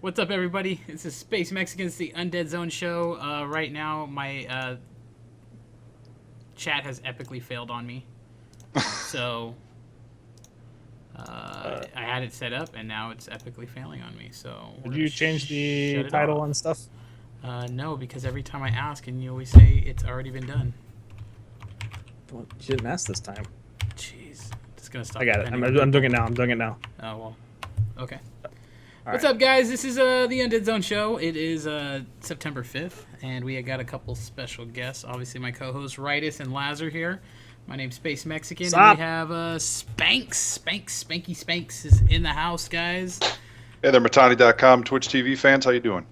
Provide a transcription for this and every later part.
What's up, everybody? This is Space Mexicans, the Undead Zone show. Right now, my chat has epically failed on me. So, I had it set up, and now it's epically failing on me. So, Did you change the shut it title off. and stuff? No, because every time I ask, and you always say it's already been done. Well, you didn't ask this time. Jeez. Just gonna stop. I got it. depending I'm on doing it people. now. I'm doing it now. Oh, well. Okay. All What's right. up, guys? This is the Undead Zone show. It is September 5th, and we got a couple special guests. Obviously, my co-hosts, Ritus and Lazar here. My name's Space Mexican, and we have Spanky Spanks is in the house, guys. Hey there, Matani.com Twitch TV fans. How you doing?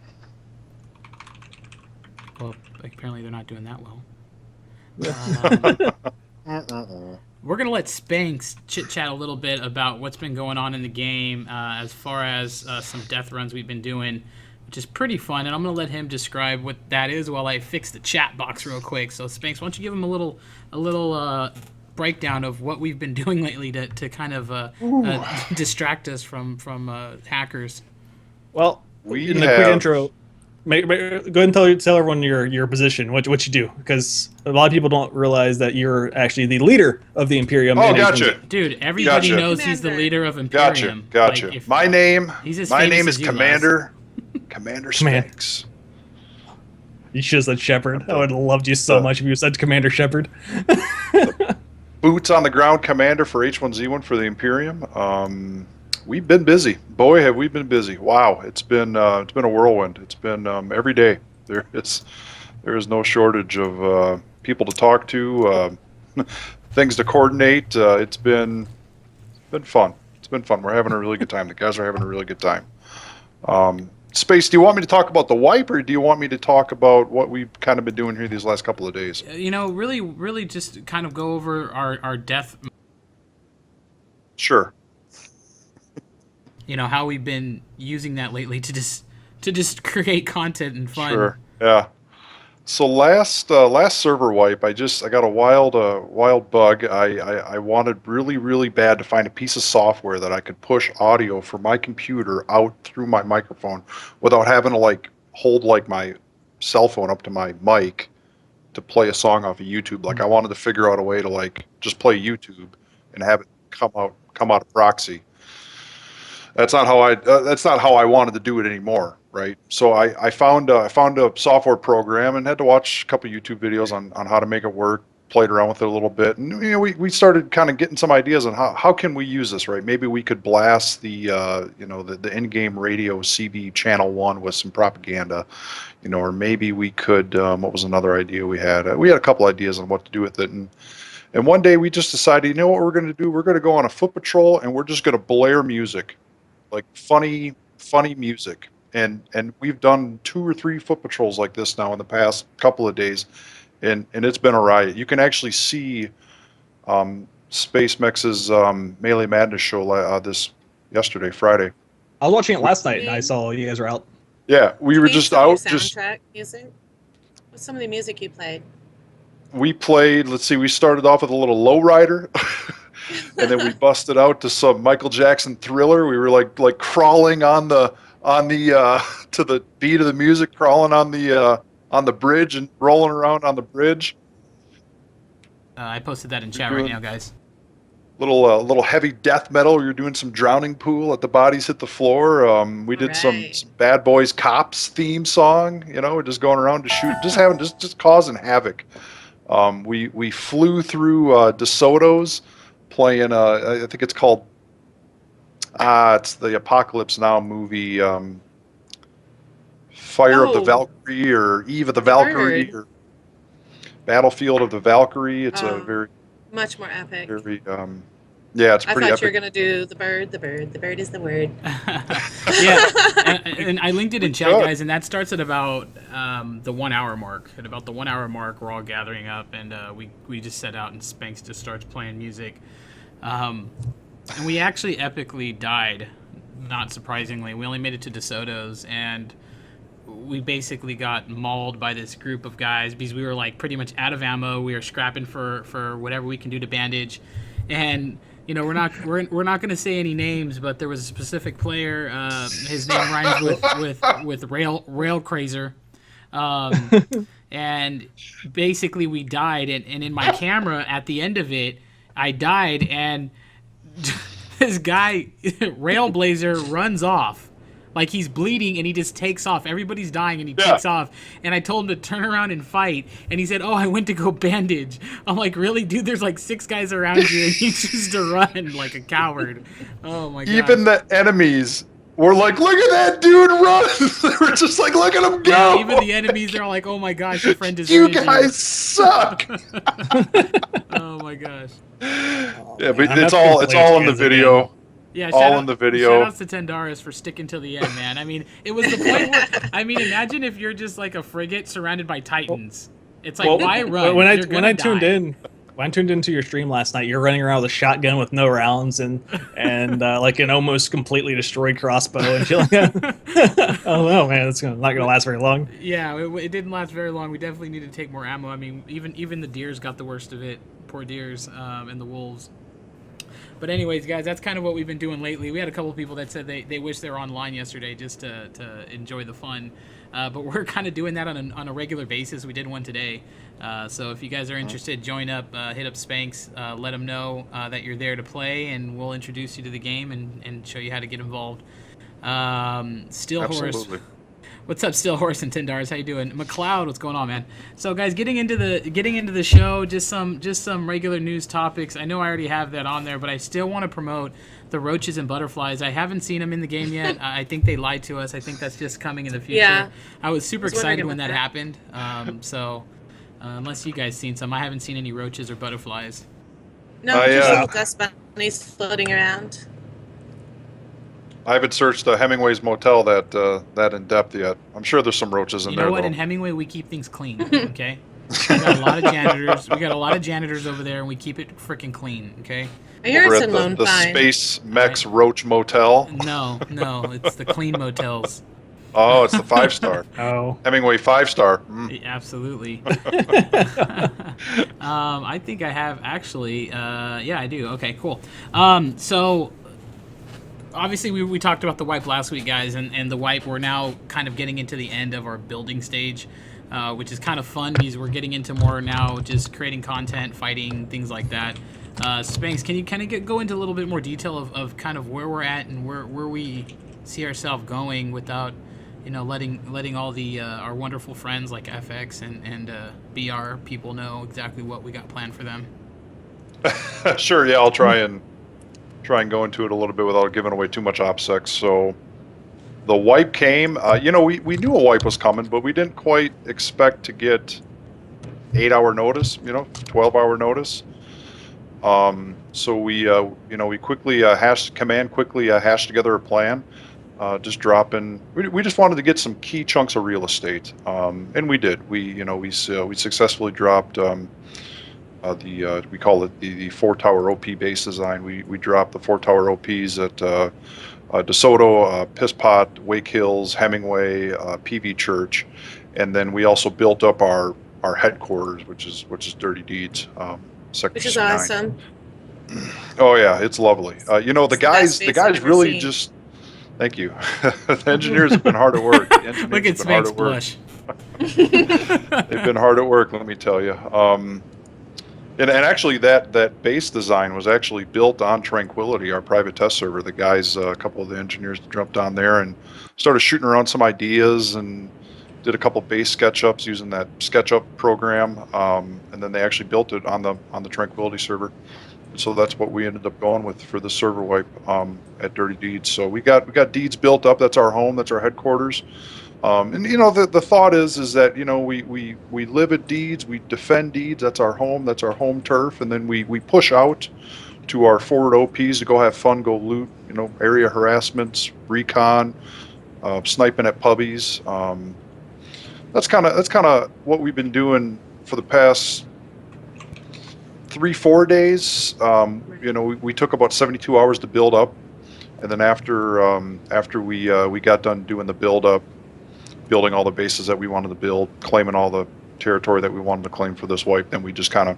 Well, apparently they're not doing that well. We're going to let Spanks chit-chat a little bit about what's been going on in the game as far as some death runs we've been doing, which is pretty fun. And I'm going to let him describe what that is while I fix the chat box real quick. So, Spanks, why don't you give him a little breakdown of what we've been doing lately to kind of distract us from hackers? Well, in the quick intro, go ahead and tell everyone your position, what you do, because a lot of people don't realize that you're actually the leader of the Imperium. Oh, gotcha. Dude, everybody Gotcha. knows he's the leader of Imperium. Gotcha. Like, My name he's as is famous as you, Commander Spanks. You should have said Shepard. I would have loved you so much if you said Commander Shepard. Boots on the ground commander for H1Z1 for the Imperium. We've been busy. Boy, have we been busy. Wow, it's been a whirlwind. It's been every day. There is no shortage of people to talk to, things to coordinate. It's been fun. It's been fun. We're having a really good time. The guys are having a really good time. Space, do you want me to talk about the wipe, or do you want me to talk about what we've kind of been doing here these last couple of days? You know, really just kind of go over our death. Sure. You know, how we've been using that lately to just create content and fun. Sure. Yeah. So last server wipe, I got a wild bug. I wanted really bad to find a piece of software that I could push audio from my computer out through my microphone without having to hold my cell phone up to my mic to play a song off of YouTube. Like I wanted to figure out a way to just play YouTube and have it come out of proxy. That's not how I wanted to do it anymore, right? So I found a software program and had to watch a couple YouTube videos on how to make it work. Played around with it a little bit, and we started kind of getting some ideas on how can we use this, right? Maybe we could blast the the in-game radio CB channel 1 with some propaganda, or maybe we could. What was another idea we had? We had a couple ideas on what to do with it, and one day we just decided, what we're going to do? We're going to go on a foot patrol, and we're just going to blare music. Like funny music, and we've done 2 or 3 foot patrols like this now in the past couple of days, and it's been a riot. You can actually see Space Mex's Melee Madness show this yesterday, Friday. I was watching it last night, and I saw you guys were out. Yeah, we were just out. Soundtrack music. What's some of the music you played? We played. Let's see. We started off with a little lowrider. And then we busted out to some Michael Jackson Thriller. We were like crawling on the to the beat of the music, crawling on the bridge and rolling around on the bridge. I posted that in chat right now, guys. Little heavy death metal. We were doing some drowning pool at the bodies hit the floor. We did some Bad Boys Cops theme song. We're just going around to shoot, just causing havoc. We flew through DeSoto's. Playing, I think it's called, it's the Apocalypse Now movie, Fire of the Valkyrie or Eve of the Valkyrie or Battlefield of the Valkyrie. It's a very much more epic. Very, yeah, it's pretty epic. I thought you were gonna do the bird. The bird is the word. Yeah, and I linked it in chat, guys, and that starts at about the 1 hour mark. At about the 1 hour mark, we're all gathering up, and we just set out, and Spanks just starts playing music. And we actually epically died, not surprisingly. We only made it to DeSoto's, and we basically got mauled by this group of guys because we were pretty much out of ammo. We were scrapping for whatever we can do to bandage, and we're not going to say any names, but there was a specific player. His name rhymes with rail crazer, and basically we died. And in my camera at the end of it, I died, and this guy Railblazer runs off. Like he's bleeding and he just takes off. Everybody's dying and he takes off. And I told him to turn around and fight. And he said, "Oh, I went to go bandage." I'm like, "Really, dude? There's like 6 guys around you and you choose to run like a coward." Oh my god. Even the enemies were like, "Look at that dude run!" They were just like, "Look at him go!" Yeah, even the enemies, they're like, "Oh my gosh, your friend is You guys suck. Oh my gosh. Yeah, but it's all in the video. Yeah, all in the video. Shout outs to Tendaris for sticking to the end, man. I mean, it was the point where, I mean, imagine if you're just like a frigate surrounded by titans. It's like, why run? When I tuned into your stream last night, you're running around with a shotgun with no rounds and like an almost completely destroyed crossbow and shit like that. Oh no, man, it's not gonna last very long. Yeah, it didn't last very long. We definitely need to take more ammo. I mean, even the deers got the worst of it. Poor deers and the wolves. But anyways, guys, that's kind of what we've been doing lately. We had a couple of people that said they wish they were online yesterday just to enjoy the fun. But we're kind of doing that on a regular basis. We did one today. So if you guys are interested, join up, hit up Spanx, let them know that you're there to play, and we'll introduce you to the game and show you how to get involved. Steelhorse. What's up, Steelhorse and Tindars? How you doing? McLeod, what's going on, man? So, guys, getting into the show, just some regular news topics. I know I already have that on there, but I still want to promote the roaches and butterflies. I haven't seen them in the game yet. I think they lied to us. I think that's just coming in the future. Yeah. I was super excited when that happened. So, unless you guys seen some, I haven't seen any roaches or butterflies. No, just little dust bunnies floating around. I haven't searched Hemingway's motel that in depth yet. I'm sure there's some roaches in there. You know what? Though. In Hemingway, we keep things clean. Okay. We got a lot of janitors. We got a lot of janitors over there, and we keep it freaking clean. Okay. I hear Over it's at in Lone the Pine. Space Mex Roach Motel. No, it's the clean motels. Oh, it's the 5-star. Oh. Hemingway 5-star. Mm. Absolutely. I think I have actually. Yeah, I do. Okay, cool. So. Obviously, we talked about the wipe last week, guys, and the wipe, we're now kind of getting into the end of our building stage, which is kind of fun because we're getting into more now just creating content, fighting, things like that. Spanx, can you kind of go into a little bit more detail of kind of where we're at and where we see ourselves going without, letting all the our wonderful friends like FX and BR people know exactly what we got planned for them? Sure, yeah, I'll try and go into it a little bit without giving away too much OPSEC. So the wipe came. We knew a wipe was coming, but we didn't quite expect to get 8-hour notice. 12-hour notice. So we quickly hashed together a plan. Just dropping. We just wanted to get some key chunks of real estate, and we did. We successfully dropped. We call it the 4-tower OP base design. We dropped the 4-tower OPs at DeSoto, Pisspot, Wake Hills, Hemingway, PV Church, and then we also built up our headquarters, which is Dirty Deeds, Sector Which is 9. awesome. Oh yeah, it's lovely. The guys really just. Thank you. The engineers have been hard at work. Look at Spanx blush. They've been hard at work, let me tell you. And actually, that base design was actually built on Tranquility, our private test server. The guys, a couple of the engineers jumped on there and started shooting around some ideas and did a couple base SketchUps using that SketchUp program, and then they actually built it on the Tranquility server. And so that's what we ended up going with for the server wipe at Dirty Deeds. So we got Deeds built up. That's our home. That's our headquarters. And the thought is that we live at Deeds, we defend Deeds. That's our home. That's our home turf. And then we push out to our forward OPs to go have fun, go loot. Area harassments, recon, sniping at pubbies. That's kind of what we've been doing for the past 3-4 days. We took about 72 hours to build up, and then after we got done doing the build up, building all the bases that we wanted to build, claiming all the territory that we wanted to claim for this wipe. Then we just kind of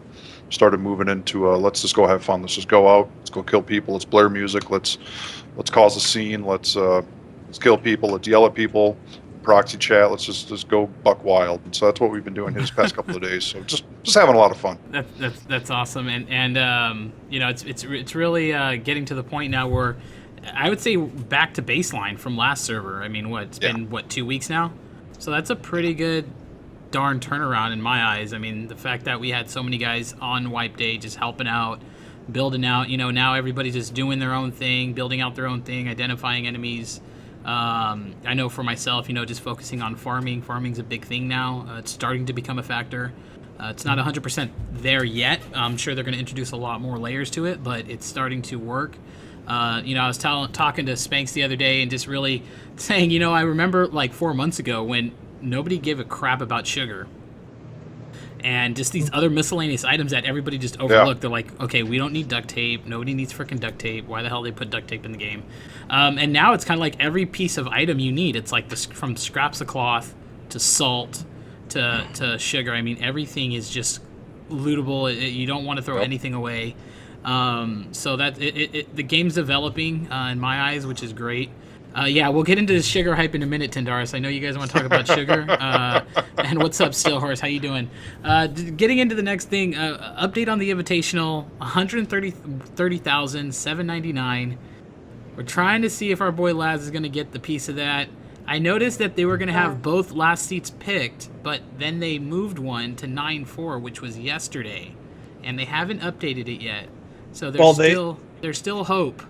started moving into let's just go have fun. Let's just go out. Let's go kill people. Let's blare music. Let's cause a scene. Let's kill people. Let's yell at people. Proxy chat. Let's just go buck wild. And so that's what we've been doing this past couple of days. So just having a lot of fun. That's awesome. And you know, it's really getting to the point now where I would say back to baseline from last server. I mean, it's been 2 weeks now, so that's a pretty good darn turnaround in my eyes. I mean, the fact that we had so many guys on wipe day just helping out, building out. You know, now everybody's just doing their own thing, building out their own thing, identifying enemies. I know for myself, you know, just focusing on farming. Farming's a big thing now. It's starting to become a factor. It's not 100% there yet. I'm sure they're going to introduce a lot more layers to it, but it's starting to work. You know, I was talking to Spanx the other day and just really saying, you know, I remember like 4 months ago when nobody gave a crap about sugar. And just these other miscellaneous items that everybody just overlooked. They're like, okay, we don't need duct tape. Nobody needs freaking duct tape. Why the hell they put duct tape in the game? And now it's kind of like every piece of item you need. It's like from scraps of cloth to salt to sugar. I mean, everything is just lootable. You don't want to throw anything away. So that the game's developing in my eyes, which is great. Yeah, we'll get into the sugar hype in a minute, Tendaris. I know you guys want to talk about sugar. And what's up, Stillhorse? How you doing? Getting into the next thing, update on the Invitational, 130,799. We're trying to see if our boy Laz is going to get the piece of that. I noticed that they were going to have both last seats picked, but then they moved one to 9-4, which was yesterday, and they haven't updated it yet. So there's still hope.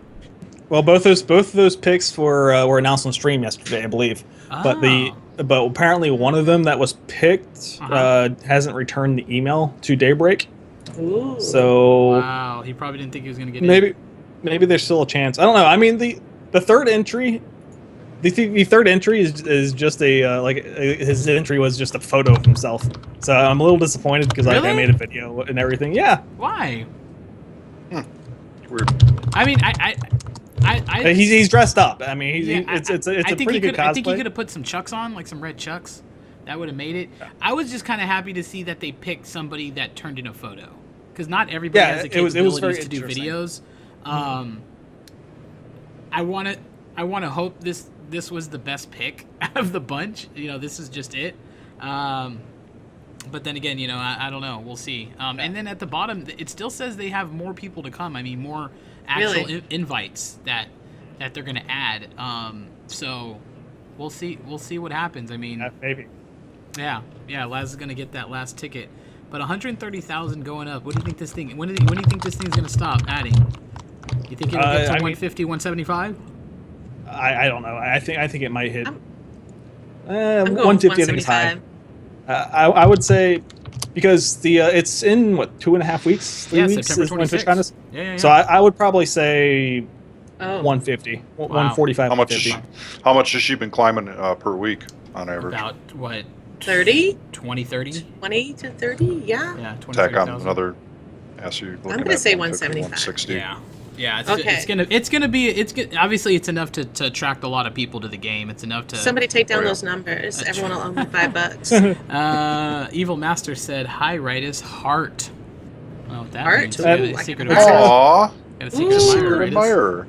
Well, both of those picks were announced on stream yesterday, I believe. Oh. But apparently one of them that was picked hasn't returned the email to Daybreak. Ooh. So wow, he probably didn't think he was going to get it. Maybe there's still a chance. I don't know. I mean, the third entry, the third entry is just his entry was just a photo of himself. So I'm a little disappointed because I made a video and everything. Yeah. Why? Weird. I mean, he's dressed up. I mean, it's a pretty good cosplay. I think he could have put some chucks on, like some red chucks. That would have made it. I was just kind of happy to see that they picked somebody that turned in a photo, because not everybody has the capabilities to do videos. I want to hope this was the best pick out of the bunch. You know, this is just it. But then again, you know, I don't know. We'll see. And then at the bottom, it still says they have more people to come. I mean, more actual invites that they're going to add. So we'll see. We'll see what happens. I mean, maybe. Yeah. Laz is going to get that last ticket. But 130,000 going up. What do you think this thing? When do you think this thing's going to stop adding? You think it'll get to 150, 175? I don't know. I think it might hit. I'm going 150. I think it's high. I would say because it's in what 2.5 weeks, 3 weeks. September 26th. Yeah. So I would probably say 150, 145. How much has she been climbing per week on average? About what? 30? 20, 30? 20 to 30, yeah. Yeah, 20. Tack on another. I'm going to say 175. 160. Yeah. It's gonna be obviously it's enough to attract a lot of people to the game. It's enough to somebody take down those numbers. Everyone will owe me $5. Evil Master said, "Hi, Ritus, heart." Oh, that heart. means secret Aww. Got a secret admirer.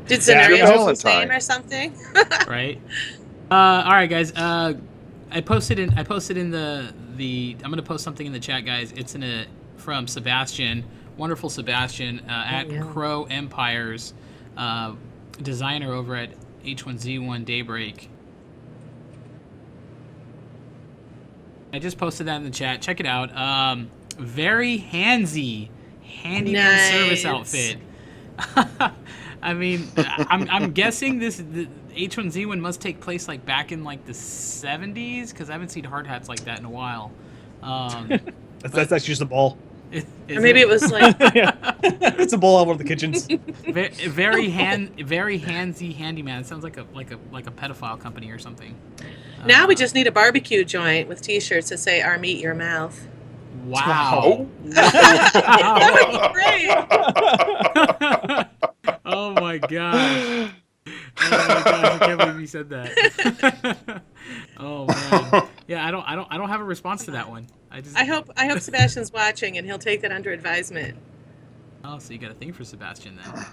Did Scenarios use his name or something? Right. All right, guys. I posted in the. I'm gonna post something in the chat, guys. It's from Sebastian. Wonderful Sebastian at Crow Empires, designer over at H1Z1 Daybreak. I just posted that in the chat. Check it out. Very handsy handyman service outfit. I mean, I'm guessing the H1Z1 must take place like back in like the 70s, because I haven't seen hard hats like that in a while. That's actually just a ball. Or maybe it was like it's a bowl out of the kitchens. Very handsy handyman. It sounds like a pedophile company or something. Now we just need a barbecue joint with T-shirts that say "Our meat, your mouth." Wow. That would be great. Oh my gosh. Oh my gosh, I can't believe you said that. Oh man. Yeah, I don't have a response to that one. I hope Sebastian's watching and he'll take that under advisement. Oh, so you got a thing for Sebastian then.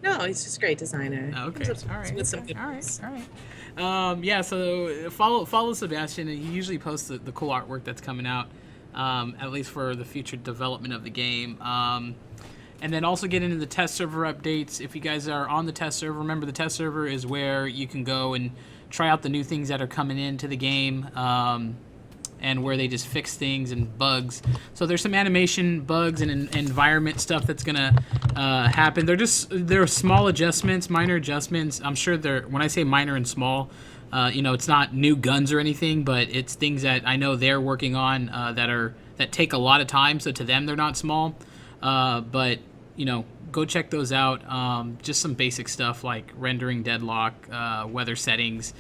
No, he's just a great designer. Oh, okay. Comes up All right. with some Okay. good All ones. right. All right. Yeah. So follow Sebastian. He usually posts the cool artwork that's coming out, at least for the future development of the game. And then also get into the test server updates. If you guys are on the test server, remember the test server is where you can go and try out the new things that are coming into the game. And where they just fix things and bugs. So there's some animation bugs and environment stuff that's gonna happen. They're small adjustments, minor adjustments. I'm sure when I say minor and small, it's not new guns or anything, but it's things that I know they're working on that take a lot of time. So to them, they're not small. But go check those out. Just some basic stuff like rendering deadlock, weather settings.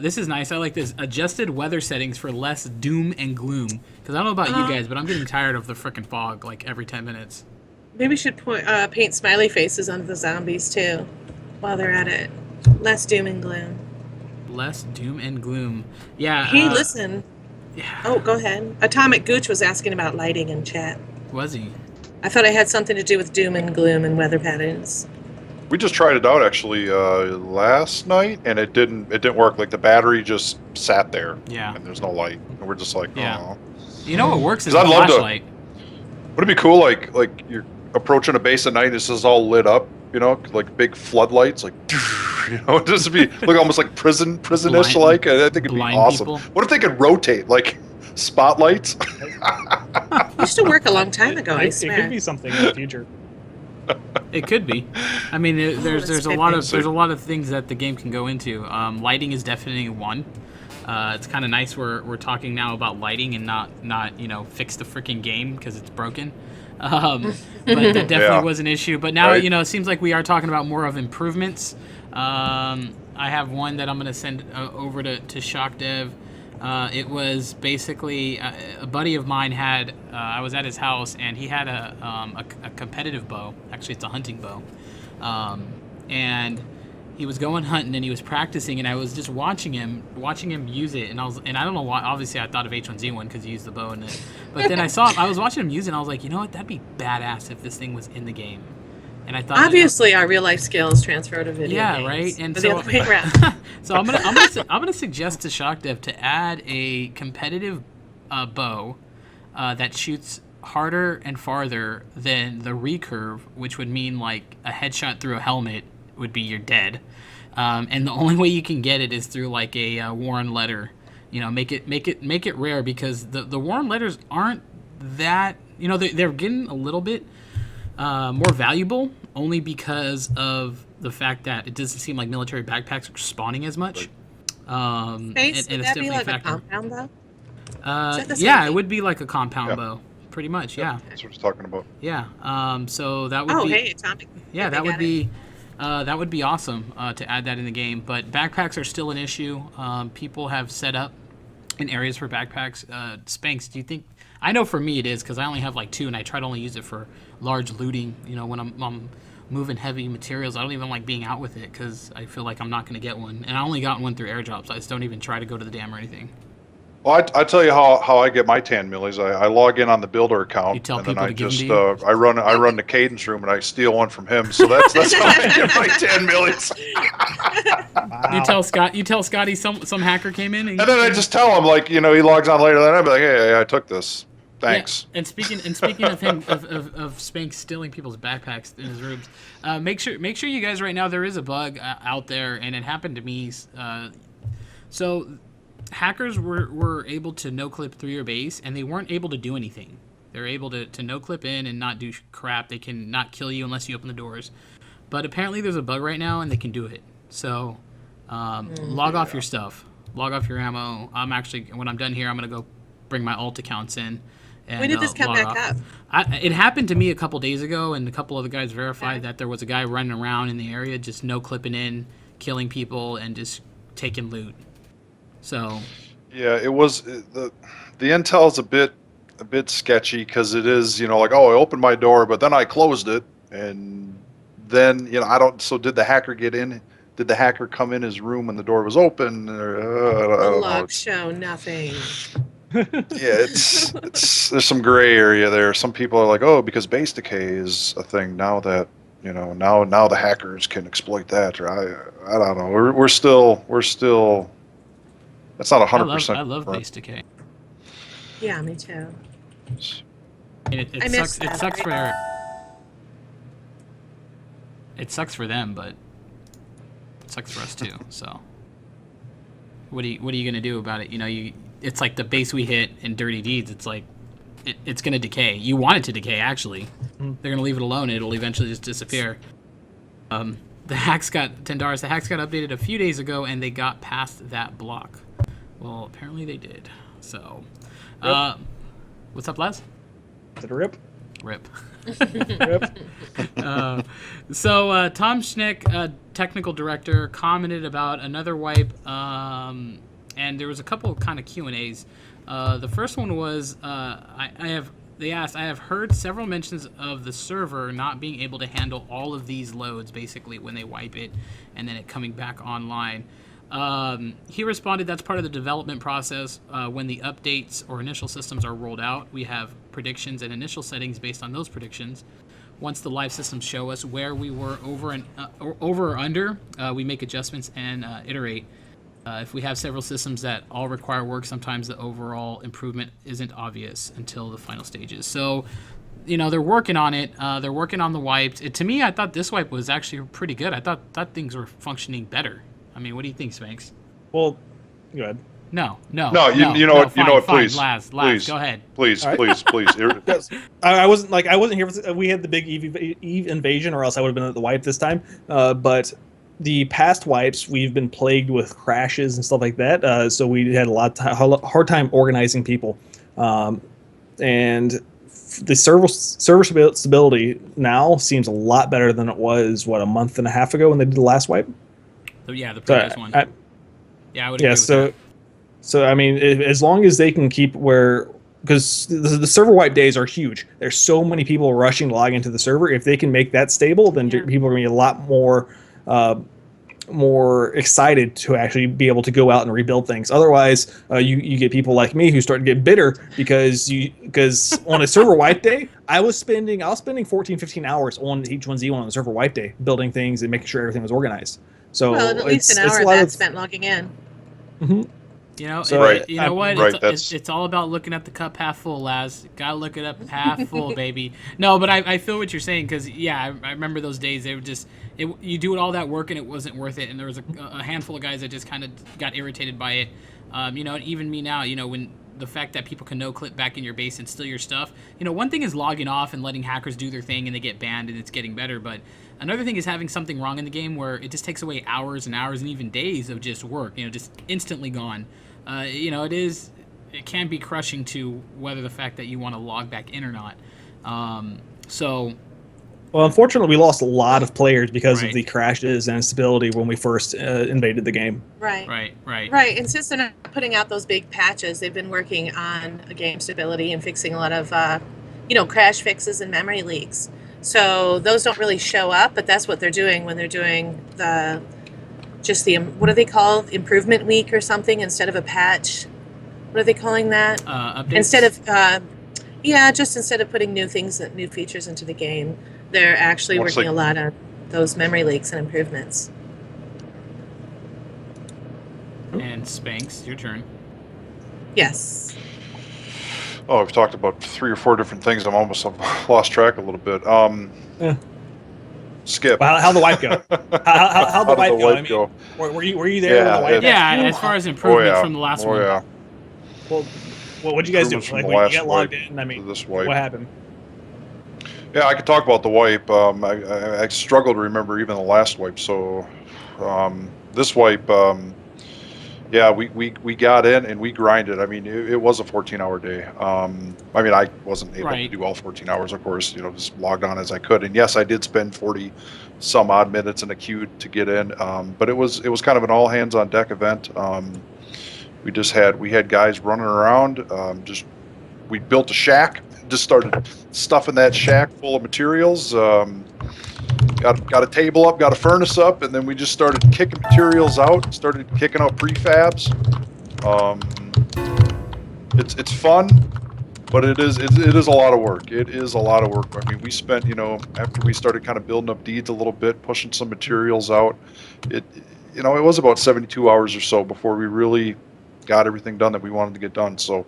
This is nice. I like this. Adjusted weather settings for less doom and gloom. Because I don't know about you guys, but I'm getting tired of the frickin' fog like every 10 minutes. Maybe we should paint smiley faces onto the zombies too, while they're at it. Less doom and gloom. Less doom and gloom. Yeah. Hey, listen. Yeah. Oh, go ahead. Atomic Gooch was asking about lighting in chat. Was he? I thought it had something to do with doom and gloom and weather patterns. We just tried it out actually last night, and it didn't work. Like the battery just sat there, Yeah. and there's no light, and we're just like, Yeah. oh. You know what works is 'Cause a I'd love to- flashlight. Would it be cool, like you're approaching a base at night, and this is all lit up, like big floodlights, like, just to be look almost like prison-ish, Blind- like. I think it'd be blind awesome. people. What if they could rotate, like spotlights? Used to work a long time ago, I It swear. could be something in the future. It could be. I mean, there's that's a lot of good. there's a lot of things that the game can go into. Lighting is definitely one. It's kind of nice we're talking now about lighting and not fix the freaking game because it's broken. But that definitely Yeah. was an issue. But now Right. it seems like we are talking about more of improvements. I have one that I'm gonna send over to Shock Dev. It was basically a buddy of mine had. I was at his house and he had a competitive bow. Actually, it's a hunting bow, and he was going hunting and he was practicing. And I was just watching him use it. And I don't know why. Obviously, I thought of H1Z1 because he used the bow in it. But then I was watching him use it. And I was like, you know what? That'd be badass if this thing was in the game. And I thought Obviously, our real life skills transfer to video yeah, games. right. And But so, the other way around. so I'm gonna suggest to Shock Dev to add a competitive bow that shoots harder and farther than the recurve, which would mean like a headshot through a helmet would be you're dead. And the only way you can get it is through like a Warren letter. Make it rare because the Warren letters aren't that. They're getting a little bit more valuable only because of the fact that it doesn't seem like military backpacks are spawning as much. Space, and would it's that be definitely like a factor. compound though? that the same Yeah, it thing? would be like a compound Yeah. bow, pretty much. Yeah, That's what he's talking about. yeah. So that would Oh, be hey, Atomic. yeah, They that would got be awesome to add that in the game. But backpacks are still an issue. People have set up in areas for backpacks. Spanx, do you think? I know for me it is because I only have like 2, and I try to only use it for large looting. When I'm moving heavy materials, I don't even like being out with it because I feel like I'm not going to get one. And I only got one through airdrops. I just don't even try to go to the dam or anything. Well, I tell you how I get my 10 millies. I log in on the builder account, You tell and then people I to give them just to you? I run the cadence room and I steal one from him. So that's how I get my 10 millies. Wow. You tell Scotty some hacker came in And then I just tell him, like, he logs on later, then I'd be like, hey, I took this. Thanks. Yeah, and speaking of him of Spank stealing people's backpacks in his rooms, make sure you guys right now, there is a bug out there, and it happened to me. So hackers were able to no clip through your base, and they weren't able to do anything. They're able to no clip in and not do crap. They can not kill you unless you open the doors. But apparently there's a bug right now, and they can do it. So log off your stuff, log off your ammo. When I'm done here, I'm gonna go bring my alt accounts in. And, When did this come log back off. up? It happened to me a couple days ago, and a couple other guys verified that there was a guy running around in the area just no clipping in, killing people, and just taking loot. So Yeah, it was the intel is a bit sketchy because it is, like, oh, I opened my door, but then I closed it, and then I don't. So did the hacker get in? Did the hacker come in his room when the door was open? Or, I The don't know. logs show nothing. Yeah, it's there's some gray area there. Some people are like, oh, because base decay is a thing now that now the hackers can exploit that. Or I don't know. We're still that's not I 100%. love base decay. Yeah, me too. I mean, I it miss sucks. It that. sucks for. It sucks for them, but it sucks for us too. So, what are you gonna do about it? It's like the base we hit in Dirty Deeds. It's like it's gonna decay. You want it to decay, actually. They're gonna leave it alone. It'll eventually just disappear. The hacks got updated a few days ago, and they got past that block. Well, apparently they did. So, what's up, Les? Is it a rip? Rip. Rip. So Tom Schnick, technical director, commented about another wipe, and there was a couple of kind of Q&As. The first one was, they asked, I have heard several mentions of the server not being able to handle all of these loads, basically, when they wipe it, and then it coming back online. He responded, that's part of the development process. When the updates or initial systems are rolled out, we have predictions and initial settings based on those predictions. Once the live systems show us where we were over or under, we make adjustments and iterate. If we have several systems that all require work, sometimes the overall improvement isn't obvious until the final stages. So, they're working on it. They're working on the wipes. To me, I thought this wipe was actually pretty good. I thought things were functioning better. I mean, what do you think, Spanx? Well, go ahead. No, you know what? Please, Laz, please, go ahead. Please. Yes. I wasn't here. We had the big Eve invasion, or else I would have been at the wipe this time. But the past wipes, we've been plagued with crashes and stuff like that. So we had a hard time organizing people, and the server stability now seems a lot better than it was a month and a half ago when they did the last wipe. So, yeah, the previous one. I would agree with that. So I mean, as long as they can keep because the server wipe days are huge. There's so many people rushing to log into the server. If they can make that stable, then people are going to be a lot more excited to actually be able to go out and rebuild things. Otherwise, you get people like me who start to get bitter because on a server wipe day, I was spending 14, 15 hours on H1Z1 on the server wipe day, building things and making sure everything was organized. So at least an hour of that spent logging in. Mm-hmm. It's all about looking at the cup half full, Laz. Gotta look it up half full, baby. No, but I feel what you're saying, because I remember those days. They would you do all that work and it wasn't worth it, and there was a handful of guys that just kind of got irritated by it. And even me now, when the fact that people can no-clip back in your base and steal your stuff. One thing is logging off and letting hackers do their thing and they get banned and it's getting better, but another thing is having something wrong in the game where it just takes away hours and hours and even days of just work, just instantly gone. It can be crushing to whether the fact that you want to log back in or not. Well, unfortunately, we lost a lot of players because of the crashes and instability when we first invaded the game. Right. And since they're not putting out those big patches, they've been working on game stability and fixing a lot of, crash fixes and memory leaks. So those don't really show up, but that's what they're doing when they're doing what are they called? Improvement week or something instead of a patch. What are they calling that? Updates? Instead of putting new features into the game, they're actually working a lot on those memory leaks and improvements. And Spanx, your turn. Yes. Oh, we've talked about 3 or 4 different things. I'm almost lost track a little bit. Skip. Well, how'd the wipe go? How'd the wipe go? I mean, were you there when the wipe? Yeah, as far as improvement from the last one. Yeah. Well, what'd you guys do? Like, when you got logged in, I mean, what happened? Yeah, I could talk about the wipe. I struggle to remember even the last wipe. So this wipe, we got in and we grinded. I mean, it was a 14-hour day. I mean, I wasn't able to do all 14 hours, of course. Just logged on as I could. And yes, I did spend 40 some odd minutes in a queue to get in. But it was kind of an all hands on deck event. We had guys running around. We built a shack. Just started stuffing that shack full of materials. got a table up, got a furnace up, and then we just started kicking materials out, started kicking out prefabs. It's fun, but it is a lot of work. It is a lot of work. I mean, we spent, after we started kind of building up deeds a little bit, pushing some materials out, it was about 72 hours or so before we really got everything done that we wanted to get done. So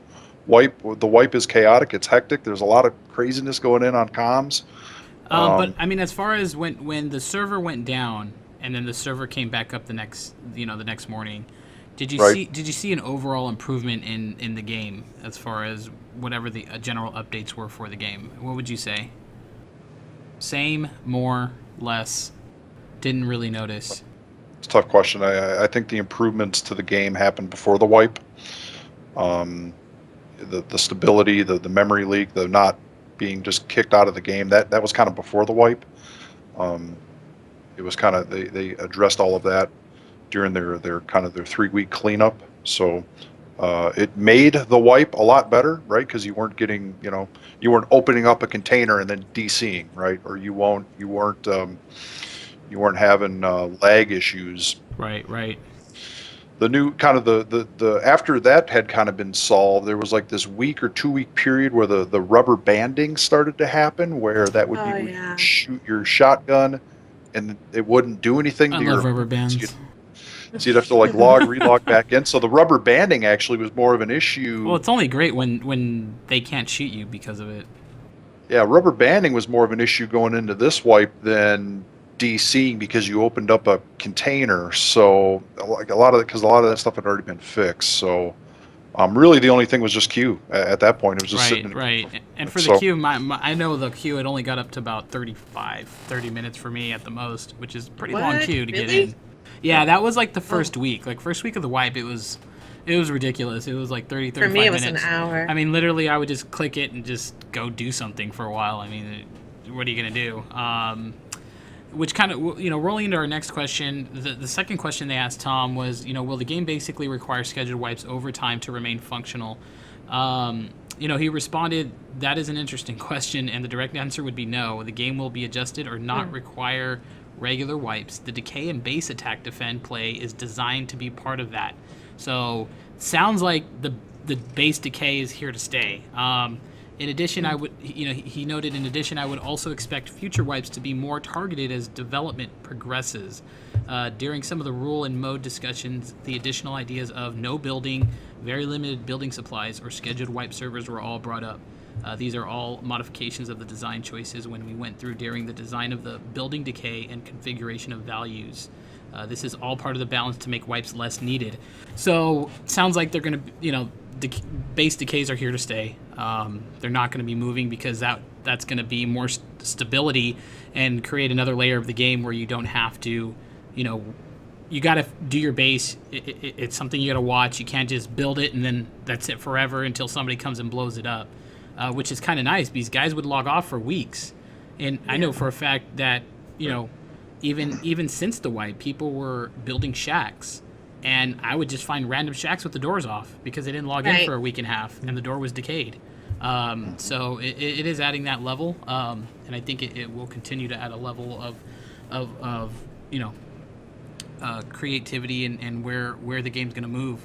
the wipe is chaotic. It's hectic. There's a lot of craziness going in on comms. But I mean, as far as when the server went down and then the server came back up the next morning, did you see an overall improvement in the game as far as whatever the general updates were for the game? What would you say? Same, more, less? Didn't really notice. It's a tough question. I think the improvements to the game happened before the wipe. The stability, the memory leak, the not being just kicked out of the game, that was kind of before the wipe. It was kind of they addressed all of that during their 3-week cleanup. So it made the wipe a lot better, right? Because you weren't getting, you weren't opening up a container and then DCing, right? Or you weren't having lag issues. Right. The new kind of the after that had kind of been solved, there was like this week or 2-week period where the rubber banding started to happen, where that would be when you shoot your shotgun and it wouldn't do anything I to love your rubber bands. So you'd have to like relog back in. So the rubber banding actually was more of an issue. Well, it's only great when they can't shoot you because of it. Yeah, rubber banding was more of an issue going into this wipe than DCing because you opened up a container. So like a lot of that stuff had already been fixed. So really the only thing was just queue at that point. It was just sitting. Right. And for the queue, I know the queue had only got up to about 30 minutes for me at the most, which is a pretty long queue to get in. Yeah, that was like the first week. Like first week of the wipe, it was ridiculous. It was like 30, 35 minutes. For me, it was an hour. I mean, literally, I would just click it and just go do something for a while. I mean, what are you going to do? Which kind of, rolling into our next question, the second question they asked Tom was, will the game basically require scheduled wipes over time to remain functional? He responded, that is an interesting question, and the direct answer would be no. The game will be adjusted or not require regular wipes. The decay and base attack defend play is designed to be part of that. So sounds like the base decay is here to stay. In addition, he noted, in addition, I would also expect future wipes to be more targeted as development progresses. During some of the rule and mode discussions, the additional ideas of no building, very limited building supplies, or scheduled wipe servers were all brought up. These are all modifications of the design choices when we went through during the design of the building decay and configuration of values. This is all part of the balance to make wipes less needed. So sounds like they're going to, base decays are here to stay. They're not going to be moving because that's going to be more stability and create another layer of the game where you don't have to, you got to do your base. It's something you got to watch. You can't just build it and then that's it forever until somebody comes and blows it up. Which is kind of nice because guys would log off for weeks. And I know for a fact that, even since the wipe, people were building shacks. And I would just find random shacks with the doors off because they didn't log in for a week and a half and the door was decayed. So it is adding that level. And I think it will continue to add a level of creativity and where the game's going to move.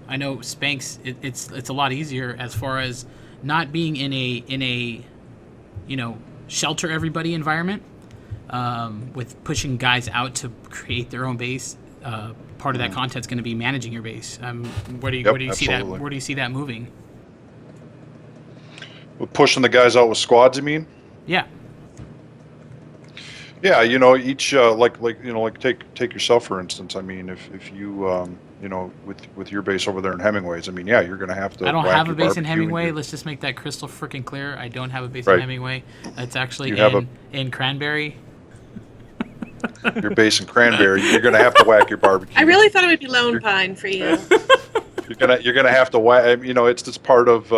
I know Spanx, it's a lot easier as far as not being in a shelter everybody environment, with pushing guys out to create their own base. Part of that content's going to be managing your base. Where do you see that? Where do you see that moving? With pushing the guys out with squads, you mean? Yeah. Yeah, each take yourself for instance. I mean, if you with your base over there in Hemingway's, I mean, yeah, you're gonna have to. I don't have a base in Hemingway. Let's just make that crystal freaking clear. I don't have a base in Hemingway. It's actually in Cranberry. Your base in Cranberry, you're gonna have to whack your barbecue. I really thought it would be Lone Pine for you. You're gonna have to whack. It's just part of.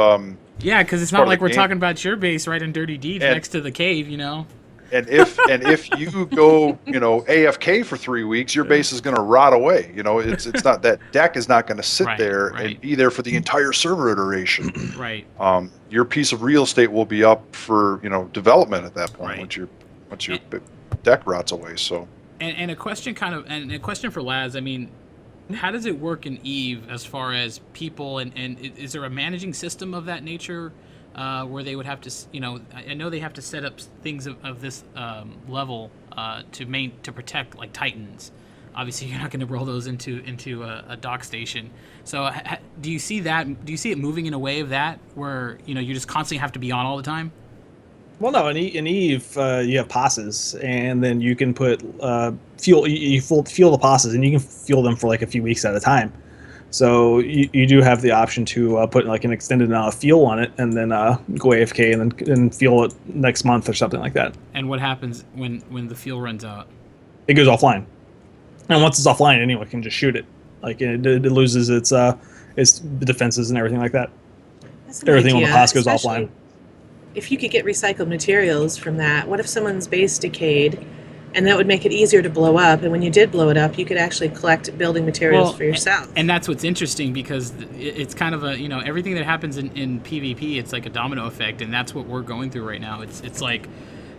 Yeah, because it's not like we're talking about your base right in Dirty Deeds next to the cave, And if you go, AFK for 3 weeks, your base is going to rot away. It's not, that deck is not going to sit there and be there for the entire server iteration. Right. Your piece of real estate will be up for, development at that point once your deck rots away. So. And a question a question for Laz. I mean, how does it work in Eve as far as people and is there a managing system of that nature where they would have to, I know they have to set up things of this level to protect like Titans. Obviously, you're not going to roll those into a dock station. So, do you see that? Do you see it moving in a way of that where you just constantly have to be on all the time? Well, no. In Eve, you have passes, and then you can put fuel. You fuel the passes, and you can fuel them for like a few weeks at a time. So you do have the option to put like an extended amount of fuel on it, and then go AFK, and then fuel it next month or something like that. And what happens when the fuel runs out? It goes offline. And once it's offline, anyone can just shoot it. Like it loses its defenses and everything like that. Everything on the pass goes offline. If you could get recycled materials from that, what if someone's base decayed, and that would make it easier to blow up? And when you did blow it up, you could actually collect building materials for yourself. And that's what's interesting because it's kind of a everything that happens in PvP, it's like a domino effect, and that's what we're going through right now. It's like,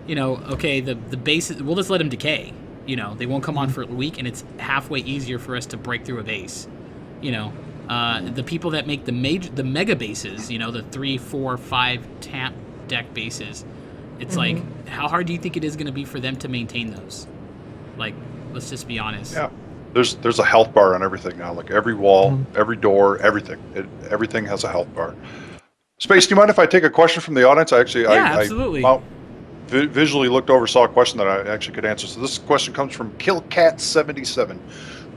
okay, the base, we'll just let them decay. They won't come on for a week, and it's halfway easier for us to break through a base. The people that make the mega bases, the 3, 4, 5 tamp deck bases, it's like, how hard do you think it is going to be for them to maintain those? Like, let's just be honest. Yeah, there's a health bar on everything now. Like every wall, every door, everything. Everything has a health bar. Space, do you mind if I take a question from the audience? Absolutely. I visually looked over, saw a question that I actually could answer. So this question comes from KillCat77.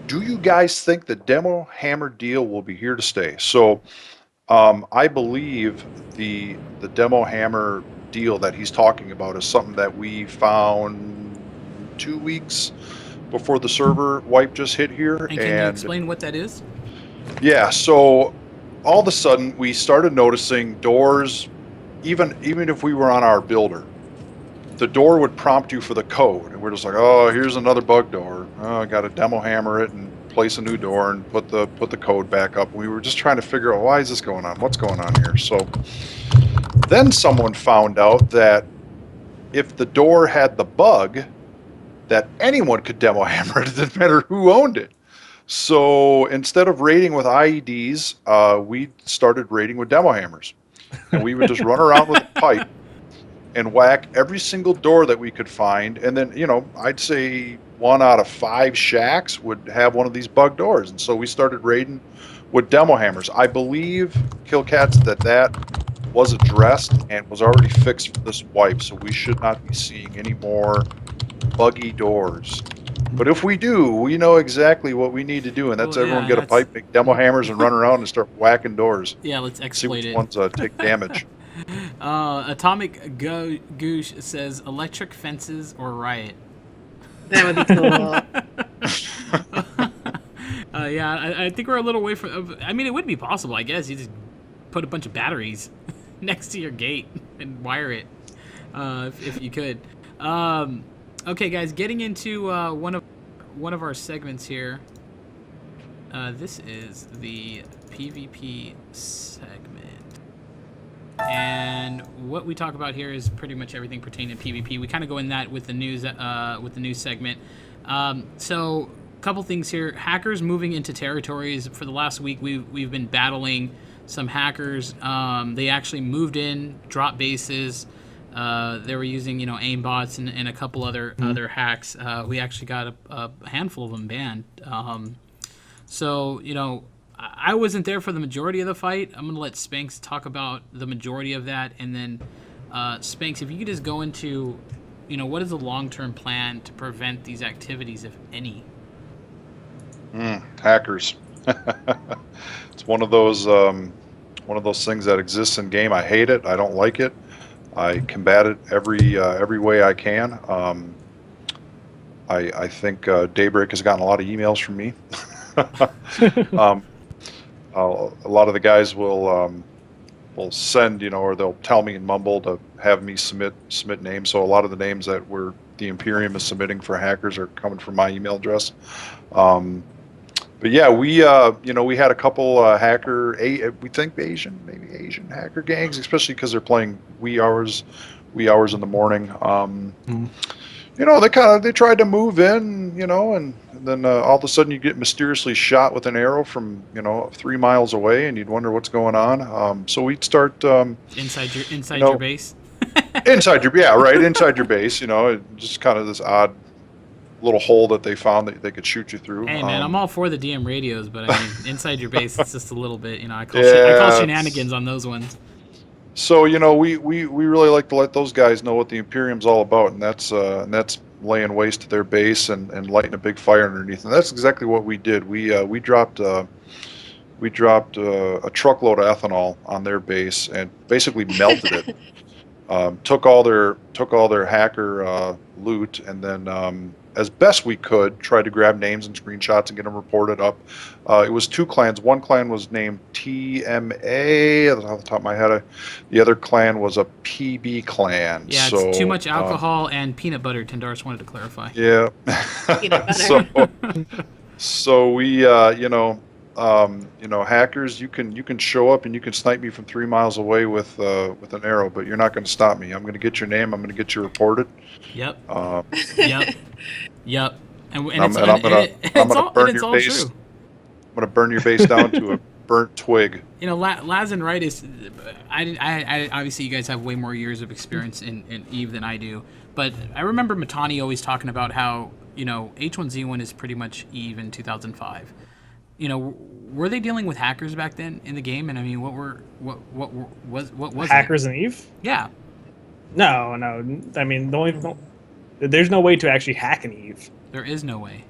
Do you guys think the demo hammer deal will be here to stay? So I believe the demo hammer deal that he's talking about is something that we found 2 weeks before the server wipe just hit here. And can you explain what that is? Yeah, so all of a sudden we started noticing doors, even if we were on our builder, the door would prompt you for the code, and we're just like, oh, here's another bug door. Oh, I got to demo hammer it and place a new door and put the code back up. We were just trying to figure out, why is this going on? What's going on here? So then someone found out that if the door had the bug, that anyone could demo hammer it. It didn't matter who owned it. So instead of raiding with IEDs, we started raiding with demo hammers, and we would just run around with a pipe and whack every single door that we could find. And then, I'd say 1 out of 5 shacks would have one of these bug doors. And so we started raiding with demo hammers. I believe, Killcats, that was addressed and was already fixed for this wipe. So we should not be seeing any more buggy doors. But if we do, we know exactly what we need to do. And that's everyone get a pipe, make demo hammers, and run around and start whacking doors. Yeah, let's exploit See which ones take damage. Atomic Goosh says electric fences or riot. That would be cool. I think we're a little away from. I mean, it would be possible, I guess. You just put a bunch of batteries next to your gate and wire it, if you could. Okay, guys, getting into one of our segments here. This is the PvP segment. And what we talk about here is pretty much everything pertaining to PvP. We kind of go in that with the news segment. So a couple things here. Hackers moving into territories. For the last week, we've been battling some hackers. They actually moved in, dropped bases. They were using aimbots and a couple other hacks. We actually got a handful of them banned. So I wasn't there for the majority of the fight. I'm going to let Spanx talk about the majority of that. And then, Spanx, if you could just go into, what is the long-term plan to prevent these activities, if any? Hackers. It's one of those things that exists in game. I hate it. I don't like it. I combat it every way I can. I think Daybreak has gotten a lot of emails from me. A lot of the guys will send, or they'll tell me and mumble to have me submit names. So a lot of the names that the Imperium is submitting for hackers are coming from my email address. But yeah, we had a couple we think Asian hacker gangs, especially because they're playing wee hours in the morning. they tried to move in, and then all of a sudden you get mysteriously shot with an arrow from 3 miles away, and you'd wonder what's going on. So we'd start Inside you know your base. inside your base. Just kind of this odd little hole that they found that they could shoot you through. Hey man, I'm all for the DM radios, but I mean, inside your base, it's just a little bit. I call Yeah, shenanigans on those ones. So we really like to let those guys know what the Imperium's all about, and that's laying waste to their base and lighting a big fire underneath. And that's exactly what we did. We dropped a truckload of ethanol on their base and basically melted it. Took all their hacker loot, and then as best we could tried to grab names and screenshots and get them reported up. It was two clans. One clan was named TMA off the top of my head. The other clan was a PB clan. Yeah, so, it's too much alcohol and peanut butter. Tendaris wanted to clarify. Yeah. Peanut butter. So we hackers, you can show up and you can snipe me from 3 miles away with an arrow, but you're not going to stop me. I'm going to get your name. I'm going to get you reported. Yep. Uh, Yep. And I'm gonna burn your base. true. I'm going to burn your base down to a burnt twig. Laz and Wright is. I obviously you guys have way more years of experience in Eve than I do, but I remember Matani always talking about how H1Z1 is pretty much Eve in 2005. Were they dealing with hackers back then in the game? And I mean, what was Hackers in Eve? Yeah. No. I mean, there's no way to actually hack an Eve. There is no way.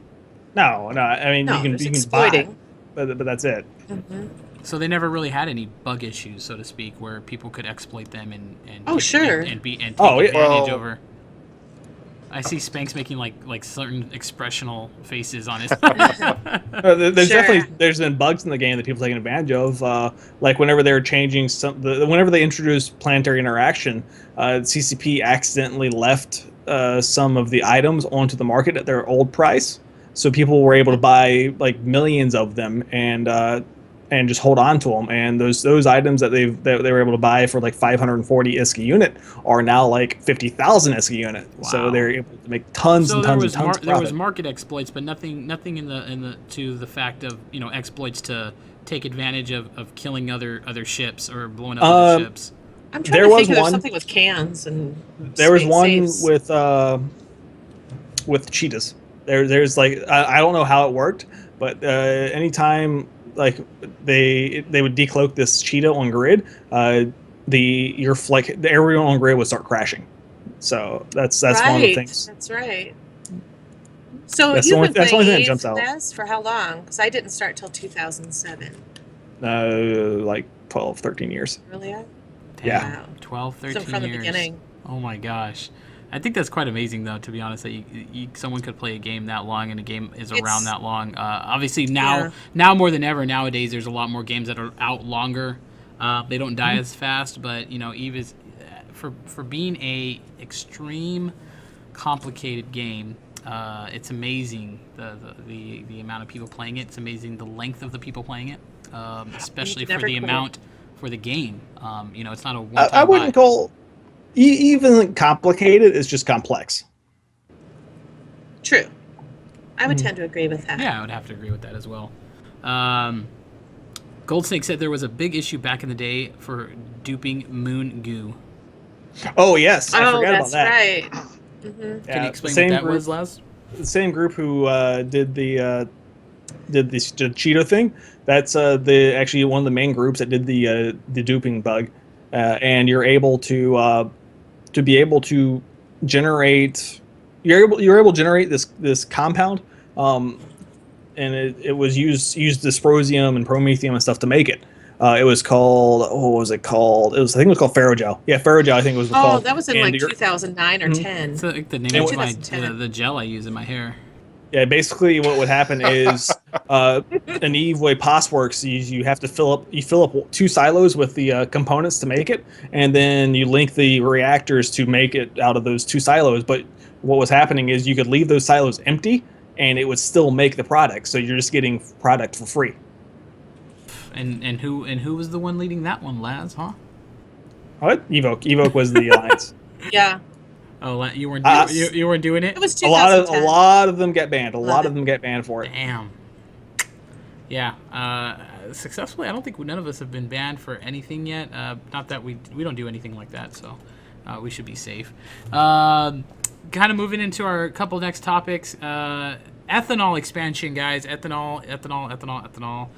No. I mean, No, you can exploiting. buy, but that's it. Mm-hmm. So they never really had any bug issues, so to speak, where people could exploit them and sure. and take Oh, yeah. advantage over. I see Spanx making like certain expressional faces on his. There's Sure. there's been bugs in the game that people taking advantage of. Like whenever they're changing whenever they introduced planetary interaction, CCP accidentally left some of the items onto the market at their old price, so people were able to buy like millions of them and just hold on to them. And those items that they were able to buy for like 540 ISK a unit are now like 50,000 ISK a unit. Wow. So they're able to make tons and tons and tons of there was profit. market exploits, but nothing in the to the fact of exploits to take advantage of killing other ships or blowing up other ships. I'm There trying to was think of one- something with cans and. There was space one safes. with cheetahs. There's like I don't know how it worked, but anytime like they would decloak this cheetah on grid, the area on grid would start crashing. So that's one of the things. That's right. So That's the you've only- been that's the only playing thing that jumps out. Eve for how long? Because I didn't start till 2007. Like 12, 13 years. Really? Yeah. Wow. 12, 13 So from the years. beginning. Oh my gosh. I think that's quite amazing, though, to be honest, that someone could play a game that long and a game is around that long. Obviously, now more than ever, nowadays, there's a lot more games that are out longer. They don't die as fast, but, Eve is, for being a extreme, complicated game, it's amazing the amount of people playing it. It's amazing the length of the people playing it, especially for the amount for the game. It's not a one-time I wouldn't buy. call even complicated. It's just complex. True. I would tend to agree with that. Yeah, I would have to agree with that as well. Goldsnake said there was a big issue back in the day for duping moon goo. Oh yes, I forgot that's about that. right. Mm-hmm. Can you explain what that was, Les? The same group who did the Cheeto thing. That's actually one of the main groups that did the duping bug, and you're able to be able to generate. You're able to generate this compound, and it was used dysprosium and promethium and stuff to make it. It was called, what was it called? I think it was called Ferrogel. Yeah, Ferrogel, I think it was called. Oh, that was in And like 2009 or 10. It's like the name of 2010. the gel I use in my hair. Yeah, basically what would happen is an Eve way POS works. You have to fill up 2 silos with the components to make it, and then you link the reactors to make it out of those 2 silos. But what was happening is you could leave those silos empty, and it would still make the product. So you're just getting product for free. And who was the one leading that one, Laz? Huh? What? Evoke was the alliance. Yeah. Oh, you weren't Uh, you weren't doing it. It was a 2010. lot of them get banned. A Love lot it. of them get banned for it. Damn. Yeah. Successfully, I don't think none of us have been banned for anything yet. Not that we don't do anything like that, so we should be safe. Kind of moving into our couple next topics. Ethanol expansion, guys. Ethanol.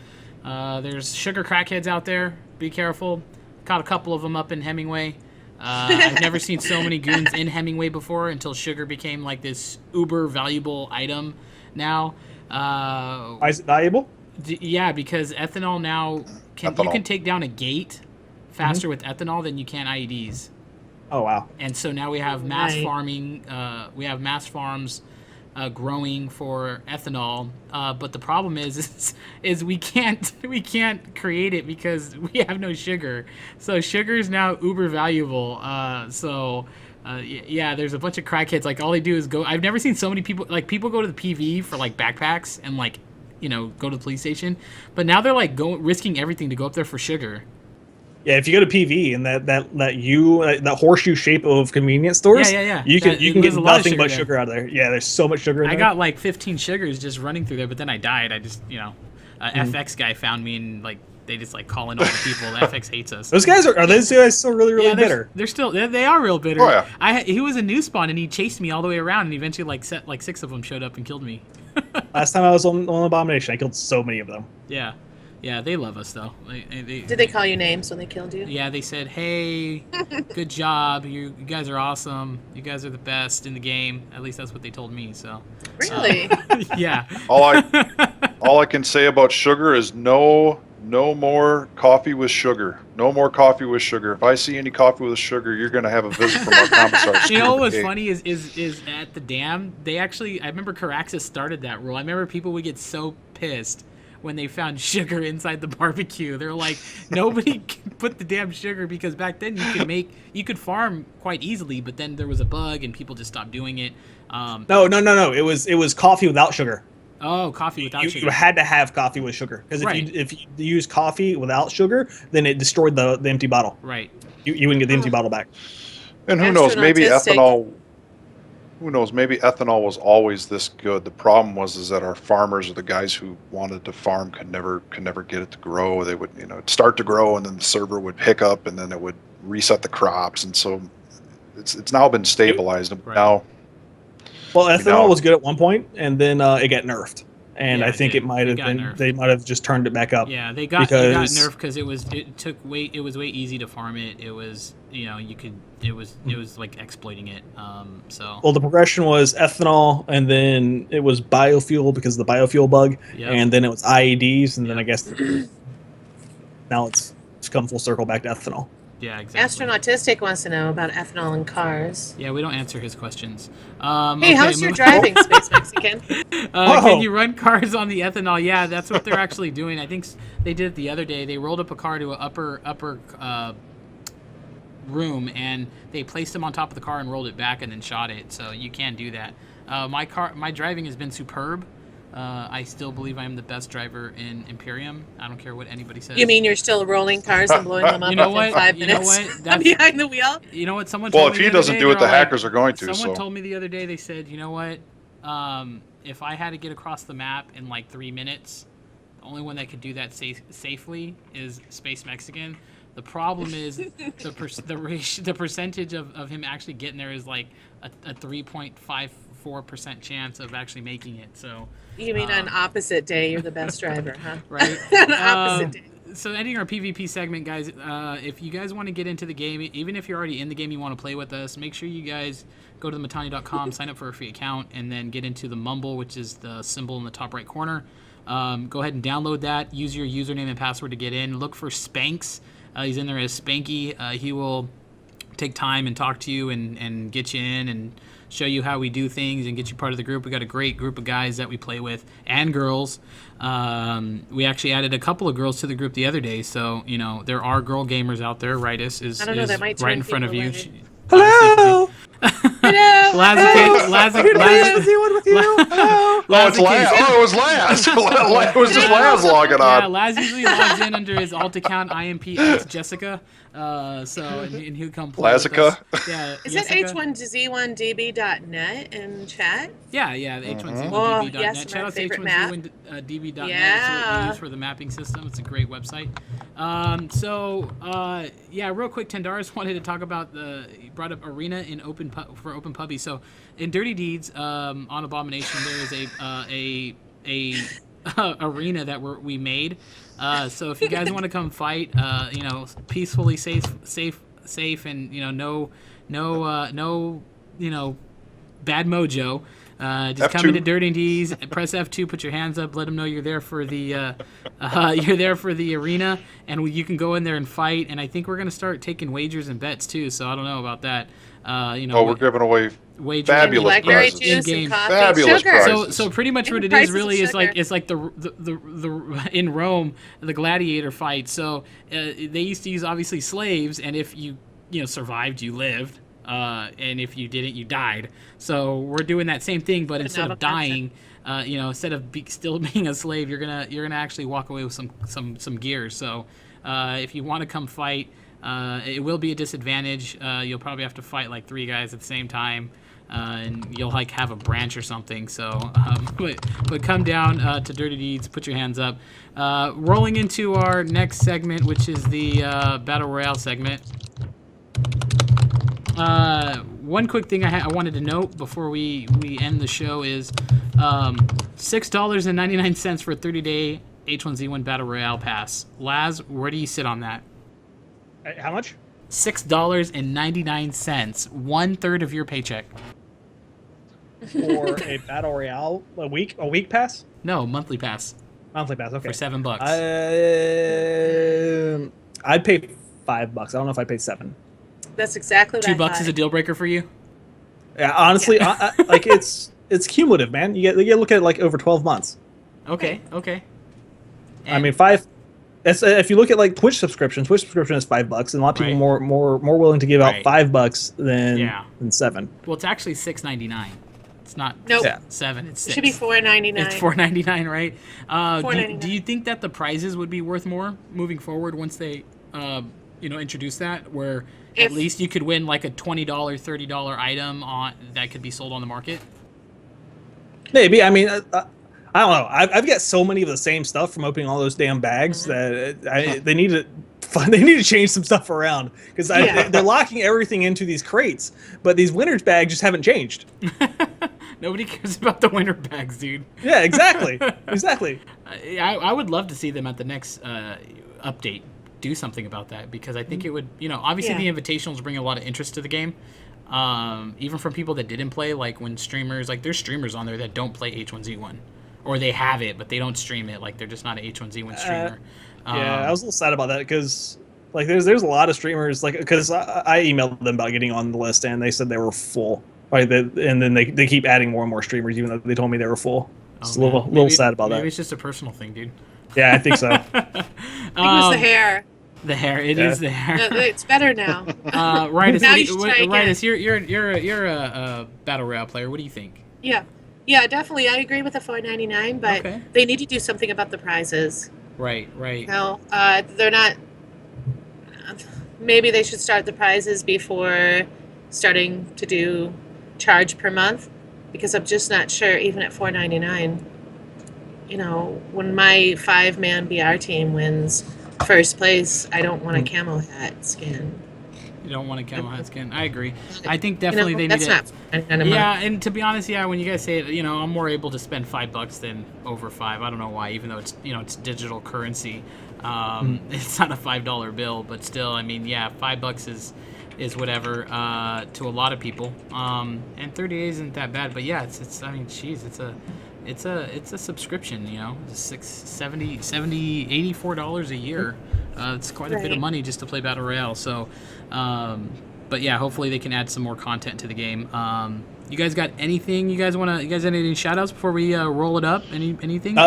There's sugar crackheads out there. Be careful. Caught a couple of them up in Hemingway. I've never seen so many goons in Hemingway before until sugar became like this uber valuable item now. Why is it valuable? Yeah, because ethanol now you can take down a gate faster with ethanol than you can IEDs. Oh wow! And so now we have mass Right. farming. We have mass farms growing for ethanol. But the problem is we can't create it because we have no sugar. So sugar is now uber valuable. Yeah, there's a bunch of crackheads. Like all they do is go. I've never seen so many people. Like people go to the PV for like backpacks and like go to the police station. But now they're like risking everything to go up there for sugar. Yeah, if you go to PV and that horseshoe shape of convenience stores, Yeah. you can get there's a lot of nothing but there. sugar out of there. Yeah, there's so much sugar in I there. got like 15 sugars just running through there, but then I died. I just, FX guy found me and like they just like calling all the people. The FX hates us. Those guys are those guys still really bitter? They're still they are real bitter. Oh, yeah. He was a new spawn and he chased me all the way around and eventually like 6 of them showed up and killed me. Last time I was on Abomination, I killed so many of them. Yeah, they love us though. Did they call you names when they killed you? Yeah, they said, "Hey, good job. You guys are awesome. You guys are the best in the game." At least that's what they told me. So. Really? Yeah. All I can say about sugar is no more coffee with sugar. No more coffee with sugar. If I see any coffee with sugar, you're going to have a visit from our commissar. You know what was funny is at the dam, I remember Caraxis started that rule. I remember people would get so pissed when they found sugar inside the barbecue. They're like, nobody can put the damn sugar because back then you could farm quite easily, but then there was a bug and people just stopped doing it. No. It was coffee without sugar. Oh, coffee without sugar. You had to have coffee with sugar because Right. if you use coffee without sugar, then it destroyed the empty bottle. Right. You wouldn't get the empty bottle back. And who knows? Maybe Astronautistic. ethanol. Who knows? Maybe ethanol was always this good. The problem was that our farmers or the guys who wanted to farm could never get it to grow. They would it'd start to grow and then the server would pick up and then it would reset the crops and so it's now been stabilized. Right. Now. Well, ethanol was good at one point, and then it got nerfed. And Yeah, I it think did. it might have It got been nerfed. they might have just turned it back up. Yeah, it got nerfed because it was way easy to farm it. It was it was like exploiting it. So. Well, the progression was ethanol, and then it was biofuel because of the biofuel bug, Yep. and then it was IEDs, and then Yep. I guess now it's come full circle back to ethanol. Yeah, exactly. Astronautistic wants to know about ethanol in cars. Yeah, we don't answer his questions. Hey, Okay, how's your move- driving, Space Mexican? Whoa. Can you run cars on the ethanol? Yeah, that's what they're actually doing. I think they did it the other day. They rolled up a car to an upper room, and they placed him on top of the car and rolled it back and then shot it. So you can do that. My driving has been superb. I still believe I am the best driver in Imperium. I don't care what anybody says. You mean you're still rolling cars and blowing them up You know within what? 5 You know minutes what? That's- behind the wheel? You know what? Someone Well, told if me he the other doesn't day, do it, they're the like- hackers are going to. Someone So told me the other day, they said, you know what? If I had to get across the map in like 3 minutes, the only one that could do that safely is Space Mexican. The problem is the percentage of him actually getting there is like a 3.54% chance of actually making it. So You mean on opposite day, you're the best driver, huh? right. On opposite day. So ending our PvP segment, guys, if you guys want to get into the game, even if you're already in the game, you want to play with us, make sure you guys go to thematani.com, sign up for a free account, and then get into the Mumble, which is the symbol in the top right corner. Go ahead and download that. Use your username and password to get in. Look for Spanks. He's in there as Spanky. He will take time and talk to you and get you in and show you how we do things and get you part of the group. We got a great group of guys that we play with and girls. We actually added a couple of girls to the group the other day, so there are girl gamers out there. Rightus is I don't know, that might right turn in front of people you. away. Hello. Hello. Oh, it's Laz. Oh, it was Laz. It was just Laz logging Yeah, on. Laz usually logs in under his alt account IMP Jessica. And he'll come play with us. Lazica? Yeah. Is it H1Z1DB.net in chat? Yeah, the H1Z1DB.net. Oh, yes, Shout my out to favorite map. H1Z1DB.net. Yeah. It's what we use for the mapping system. It's a great website. Real quick, Tendaris wanted to talk about he brought up Arena in for Open Pubby. So in Dirty Deeds on Abomination, there is a arena that we made. So if you guys want to come fight, peacefully, safe, and no bad mojo. Just come F2. into Dirty Deeds, press F2, put your hands up, let them know you're there for the arena, and you can go in there and fight. And I think we're gonna start taking wagers and bets too. So I don't know about that. We're giving away wagers, fabulous blackberry prizes. juice In-game. and coffee, Fabulous sugar. prizes. So pretty much what it prices is really of is like sugar. it's like the in Rome, the gladiator fight. So they used to use obviously slaves, and if you survived, you lived, and if you didn't, you died. So we're doing that same thing, but instead of dying, instead of still being a slave, you're gonna actually walk away with some gear. So if you want to come fight, it will be a disadvantage. You'll probably have to fight like 3 guys at the same time. And you'll have a branch or something. So, but come down to Dirty Deeds, put your hands up. Rolling into our next segment, which is the Battle Royale segment. One quick thing I wanted to note before we end the show is $6.99 for a 30-day H1Z1 Battle Royale pass. Laz, where do you sit on that? How much? $6.99, 1/3 of your paycheck. For a battle royale a week pass? No, monthly pass Monthly pass. Okay. for $7. I'd pay $5. I don't know if I'd pay $7. That's exactly what I $2 thought. is a deal breaker for you. Yeah, honestly, it's cumulative, man. You get to look at it over 12 months. Okay. I mean, 5. If you look at Twitch subscription is $5, and a lot of people Right. more willing to give out Right. $5 than Yeah. $7. Well, it's actually $6.99. It's not Nope. Yeah. 7. It's 6. It should be $4.99. It's $4.99, right? $4.99. Do you think that the prizes would be worth more moving forward once they, introduce that, where at If- least you could win like a $20, $30 item that could be sold on the market? Maybe. I mean, I don't know. I've got so many of the same stuff from opening all those damn bags Mm-hmm. that they need to change some stuff around, because they're locking everything into these crates, but these winners bags just haven't changed. Nobody cares about the winter bags, dude. Yeah, exactly. Exactly. I would love to see them at the next update do something about that, because I think it would, obviously Yeah. the invitationals bring a lot of interest to the game. Even from people that didn't play, like when streamers, there's streamers on there that don't play H1Z1, or they have it, but they don't stream it. They're just not an H1Z1 streamer. Yeah, I was a little sad about that, because there's a lot of streamers, because I emailed them about getting on the list, and they said they were full. And then they keep adding more and more streamers, even though they told me they were full. It's a little sad about Maybe that. it's just a personal thing, dude. Yeah, I think so. I think it was the hair. The hair. It is the hair. No, it's better now. Right. Now you should try again. You're a battle royale player. What do you think? Yeah, definitely. I agree with the $4.99, but Okay. they need to do something about the prizes. Right. No, they're not. Maybe they should start the prizes before starting to do charge per month, because I'm just not sure. Even at $4.99, when my 5-man BR team wins first place, I don't want a camo hat skin. You don't want a camo hat skin. I agree. I think definitely they need that's to. not $4.99 a month. Yeah, and to be honest, when you guys say it, I'm more able to spend $5 than over 5. I don't know why, even though it's it's digital currency. It's not a $5 bill, but still, $5 is whatever to a lot of people. And 30 days isn't that bad, but yeah, it's it's a subscription, it's $70, $84 a year. It's quite a bit of Right. money just to play Battle Royale. So, but yeah, hopefully they can add some more content to the game. You guys got anything you guys had any shout outs before we roll it up? Anything?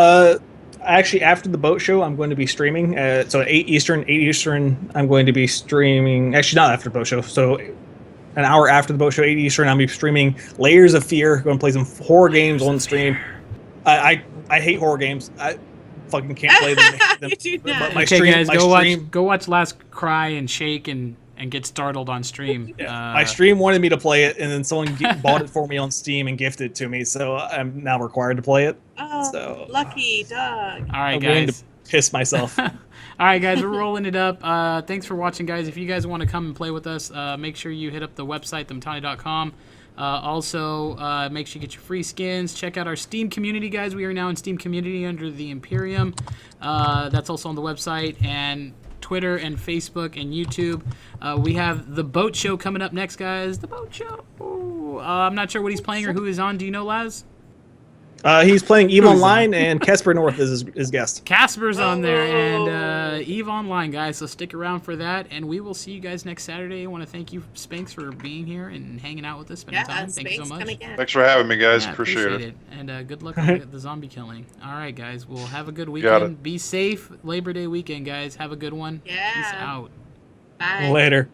Actually, after the boat show, I'm going to be streaming. So at 8 Eastern, I'm going to be streaming. Actually, not after the boat show. So an hour after the boat show, 8 Eastern, I'll be streaming Layers of Fear. Going to play some horror games on stream. I hate horror games. fucking can't play them. You do not. My Okay, stream, guys, my go stream, watch Last Cry and shake and get startled on stream. my stream wanted me to play it, and then someone bought it for me on Steam and gifted it to me, so I'm now required to play it. Oh, So lucky dog. All right, I'm going to guys. piss myself. All right, guys, we're rolling it up. Thanks for watching, guys. If you guys want to come and play with us, make sure you hit up the website, thematani.com. Also, make sure you get your free skins. Check out our Steam community, guys. We are now in Steam community under the Imperium. That's also on the website, and Twitter and Facebook and YouTube. We have the Boat Show coming up next, guys. The Boat Show. I'm not sure what he's playing or who is on. Do you know, Laz? He's playing EVE Online, and Casper North is his guest. Casper's on there, and EVE Online, guys. So stick around for that, and we will see you guys next Saturday. I want to thank you, Spanx, for being here and hanging out with us, spending time. Thank you so much. Thanks for having me, guys. Yeah, appreciate it. And good luck with the zombie killing. All right, guys. We'll have a good weekend. Be safe. Labor Day weekend, guys. Have a good one. Yeah. Peace out. Bye. Later.